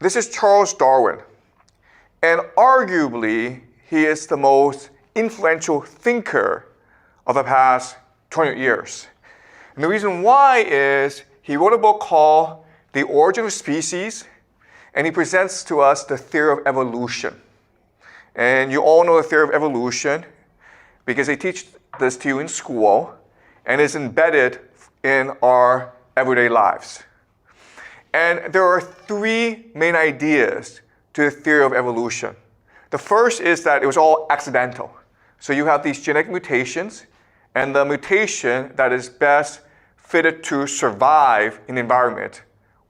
This is Charles Darwin. And arguably, he is the most influential thinker of the past 20 years. And the reason why is he wrote a book called The Origin of Species, and he presents to us the theory of evolution. And you all know the theory of evolution because they teach this to you in school and is embedded in our everyday lives. And there are three main ideas to the theory of evolution. The first is that it was all accidental. So you have these genetic mutations, and the mutation that is best fitted to survive in the environment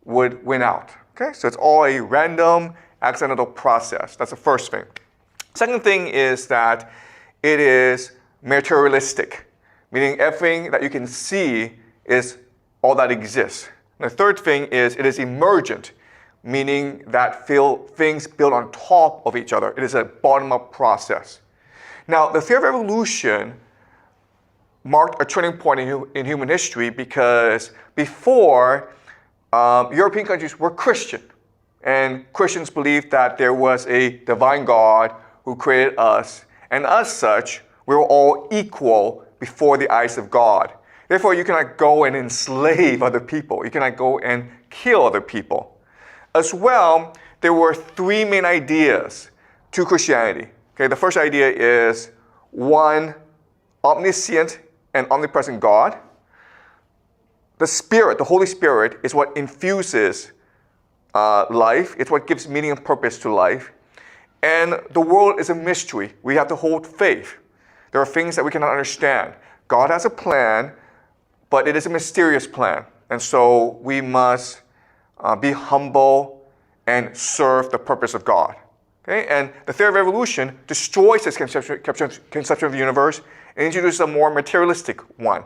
would win out. Okay? So it's all a random, accidental process. That's the first thing. Second thing is that it is materialistic, meaning everything that you can see is all that exists. And the third thing is it is emergent, meaning that things build on top of each other. It is a bottom-up process. Now, the theory of evolution marked a turning point in human history because before, European countries were Christian. And Christians believed that there was a divine God who created us. And as such, we were all equal before the eyes of God. Therefore, you cannot go and enslave other people. You cannot go and kill other people. As well, there were three main ideas to Christianity. Okay, the first idea is one omniscient and omnipresent God. The Spirit, the Holy Spirit, is what infuses life. It's what gives meaning and purpose to life. And the world is a mystery. We have to hold faith. There are things that we cannot understand. God has a plan, but it is a mysterious plan. And so we must be humble and serve the purpose of God. Okay? And the theory of evolution destroys this conception of the universe and introduces a more materialistic one.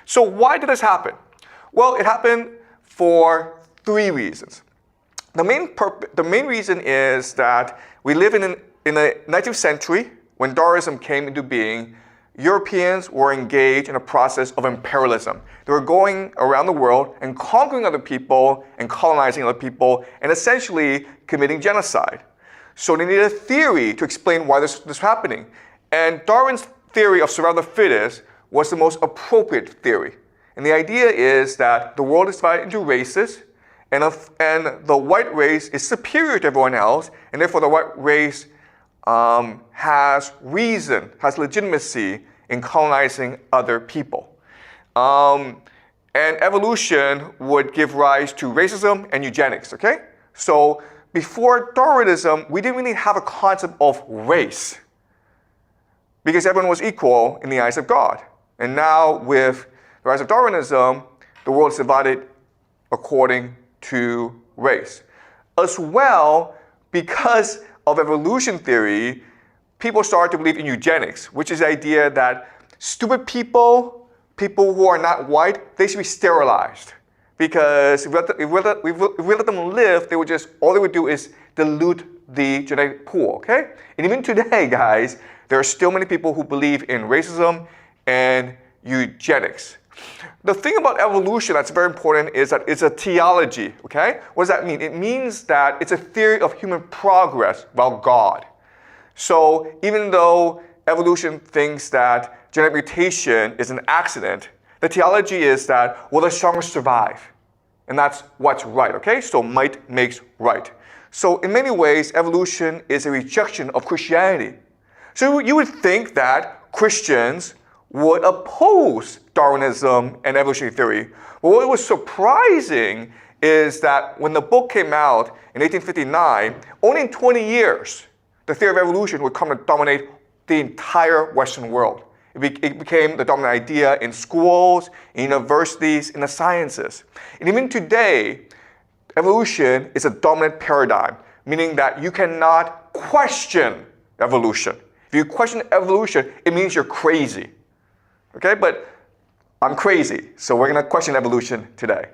So why did this happen? Well, it happened for three reasons. The main reason is that we live in the 19th century when Darwinism came into being. Europeans were engaged in a process of imperialism. They were going around the world and conquering other people and colonizing other people and essentially committing genocide. So they needed a theory to explain why this was happening. And Darwin's theory of survival of the fittest was the most appropriate theory. And the idea is that the world is divided into races, and the white race is superior to everyone else, and therefore the white race has reason, has legitimacy in colonizing other people. And evolution would give rise to racism and eugenics, okay? So before Darwinism, we didn't really have a concept of race because everyone was equal in the eyes of God. And now with the rise of Darwinism, the world is divided according to race. As well, because of evolution theory, people started to believe in eugenics, which is the idea that stupid people who are not white, they should be sterilized. Because if we let them live, all they would do is dilute the genetic pool, okay? And even today, guys, there are still many people who believe in racism and eugenics. The thing about evolution that's very important is that it's a theology, okay? What does that mean? It means that it's a theory of human progress about God. So even though evolution thinks that genetic mutation is an accident, the theology is that, well, the strongest survive. And that's what's right, okay? So might makes right. So in many ways, evolution is a rejection of Christianity. So you would think that Christians would oppose Darwinism and evolutionary theory. But what was surprising is that when the book came out in 1859, only in 20 years, the theory of evolution would come to dominate the entire Western world. It became the dominant idea in schools, in universities, in the sciences. And even today, evolution is a dominant paradigm, meaning that you cannot question evolution. If you question evolution, it means you're crazy. Okay, but I'm crazy, so we're going to question evolution today.